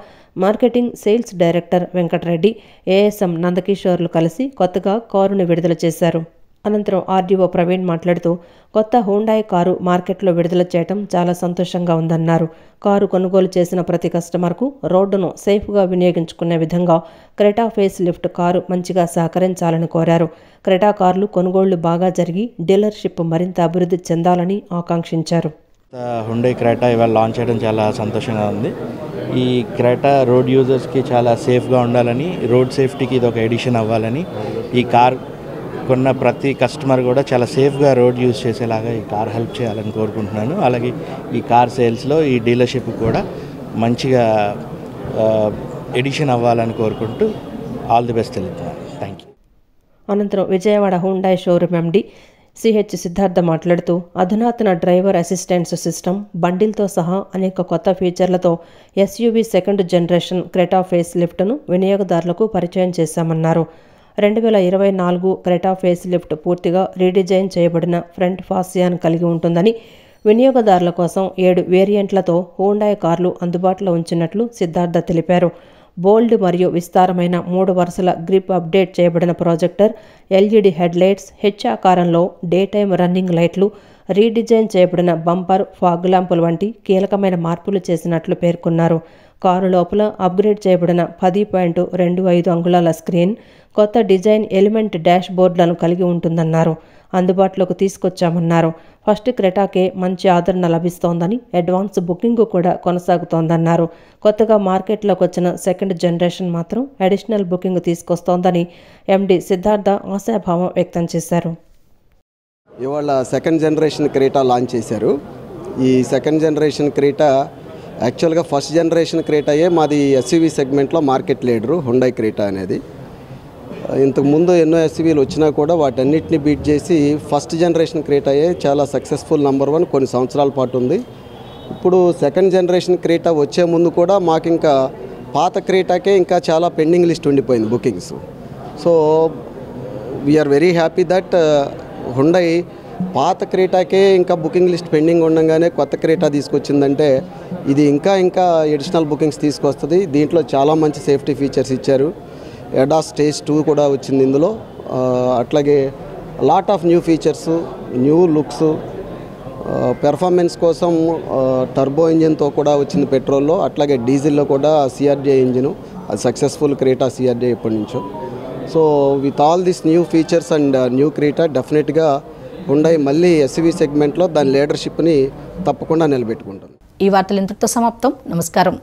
marketing sales director Venkatareddy, ASM నందకిషోర్లు కలిసి కొత్తగా కారును విడుదల చేశారు. అనంతరం RDO ప్రవీణ్ మాట్లాడుతూ కొత్త హుండాయ్ కారు మార్కెట్లో విడుదల చేయడం చాలా సంతోషంగా ఉందన్నారు. కారు కొనుగోలు చేసిన ప్రతి కస్టమర్కు రోడ్డును సేఫ్గా వినియోగించుకునే విధంగా క్రెటా ఫేస్ లిఫ్ట్ కారు మంచిగా సహకరించాలని కోరారు. క్రెటా కార్లు కొనుగోళ్లు బాగా జరిగి డీలర్షిప్ మరింత అభివృద్ధి చెందాలని ఆకాంక్షించారు. హుండాయ్ క్రెటా ఇవాళ లాంచ్ చేయడం చాలా సంతోషంగా ఉంది. ఈ క్రెటా రోడ్ యూజర్స్కి చాలా సేఫ్గా ఉండాలని, రోడ్ సేఫ్టీకి ఇది ఒక ఎడిషన్ అవ్వాలని, ఈ కార్ కొన్న ప్రతి కస్టమర్ కూడా చాలా సేఫ్గా రోడ్ యూజ్ చేసేలాగా ఈ కార్ హెల్ప్ చేయాలని కోరుకుంటున్నాను. అలాగే ఈ కార్ సేల్స్లో ఈ డీలర్షిప్ కూడా మంచిగా ఎడిషన్ అవ్వాలని కోరుకుంటూ ఆల్ ది బెస్ట్ తెలుపుతున్నాను. Thank you. అనంతరం Vijayawada Hyundai showroom MD CH Siddhartha మాట్లాడుతూ అధునాతన డ్రైవర్ అసిస్టెన్స్ సిస్టమ్, బండిల్తో సహా అనేక కొత్త ఫీచర్లతో SUV సెకండ్ జనరేషన్ క్రెటా ఫేస్ లిఫ్ట్ను వినియోగదారులకు పరిచయం చేశామన్నారు. 2024 క్రెటా ఫేస్ లిఫ్ట్ పూర్తిగా రీడిజైన్ చేయబడిన ఫ్రంట్ ఫాసియాను కలిగి ఉంటుందని, వినియోగదారుల కోసం 7 వేరియంట్లతో హోండాయ్ కార్లు అందుబాటులో ఉంచినట్లు సిద్ధార్థ తెలిపారు. బోల్డ్ మరియు విస్తారమైన 3 వరుసల గ్రిప్ అప్డేట్ చేయబడిన ప్రొజెక్టర్, ఎల్ఈడి హెడ్లైట్స్, హెచ్ ఆకారంలో డే టైమ్ రన్నింగ్ లైట్లు, రీడిజైన్ చేయబడిన బంపర్, ఫాగ్ ల్యాంపులు వంటి కీలకమైన మార్పులు చేసినట్లు పేర్కొన్నారు. కారు లోపల అప్గ్రేడ్ చేయబడిన 10.25 అంగుళాల స్క్రీన్, కొత్త డిజైన్ ఎలిమెంట్ డాష్ బోర్డులను కలిగి ఉంటుందన్నారు. అందుబాటులోకి తీసుకొచ్చామన్నారు. ఫస్ట్ క్రెటాకే మంచి ఆదరణ లభిస్తోందని, అడ్వాన్స్ బుకింగ్ కూడా కొనసాగుతోందన్నారు. కొత్తగా మార్కెట్లోకి వచ్చిన సెకండ్ జనరేషన్ మాత్రం అడిషనల్ బుకింగ్ తీసుకొస్తోందని ఎండి సిద్ధార్థ ఆశాభావం వ్యక్తం చేశారు. ఇవాళ సెకండ్ జనరేషన్ క్రెటా లాంచ్ చేశారు. ఈ సెకండ్ జనరేషన్ క్రెటా యాక్చువల్గా ఫస్ట్ జనరేషన్ క్రెటాయే మాది ఎస్యూవీ సెగ్మెంట్లో మార్కెట్ లీడరు హుండాయ్ క్రెటా అనేది. ఇంతకుముందు ఎన్నో ఎస్యూవీలు వచ్చినా కూడా వాటన్నిటిని బీట్ చేసి ఫస్ట్ జనరేషన్ క్రెటాయే చాలా సక్సెస్ఫుల్ నంబర్ 1 కొన్ని సంవత్సరాల పాటు ఉంది. ఇప్పుడు సెకండ్ జనరేషన్ క్రెటా వచ్చే ముందు కూడా మాకు ఇంకా పాత క్రెటాకే ఇంకా చాలా పెండింగ్ లిస్ట్ ఉండిపోయింది bookings. So we're very happy that Hyundai పాత క్రెటాకే ఇంకా బుకింగ్ లిస్ట్ పెండింగ్ ఉండగానే కొత్త క్రెటా తీసుకొచ్చిందంటే ఇది ఇంకా అడిషనల్ బుకింగ్స్ తీసుకొస్తుంది. దీంట్లో చాలా మంచి సేఫ్టీ ఫీచర్స్ ఇచ్చారు. ADAS స్టేజ్ 2 కూడా వచ్చింది ఇందులో. అట్లాగే lot of new features, new looks, performance కోసం టర్బో ఇంజిన్తో కూడా వచ్చింది పెట్రోల్లో. అట్లాగే డీజిల్లో కూడా CRJ ఇంజిన్, అది సక్సెస్ఫుల్ క్రెటా CRJ ఎప్పటి నుంచో. So with all this new features and new Creta డెఫినెట్గా హుండాయ్ మళ్ళీ ఎస్యూవీ సెగ్మెంట్లో దాని లీడర్షిప్ని తప్పకుండా నిలబెట్టుకుంటుంది. ఈ వార్తలు ఇంతటితో సమాప్తం. నమస్కారం.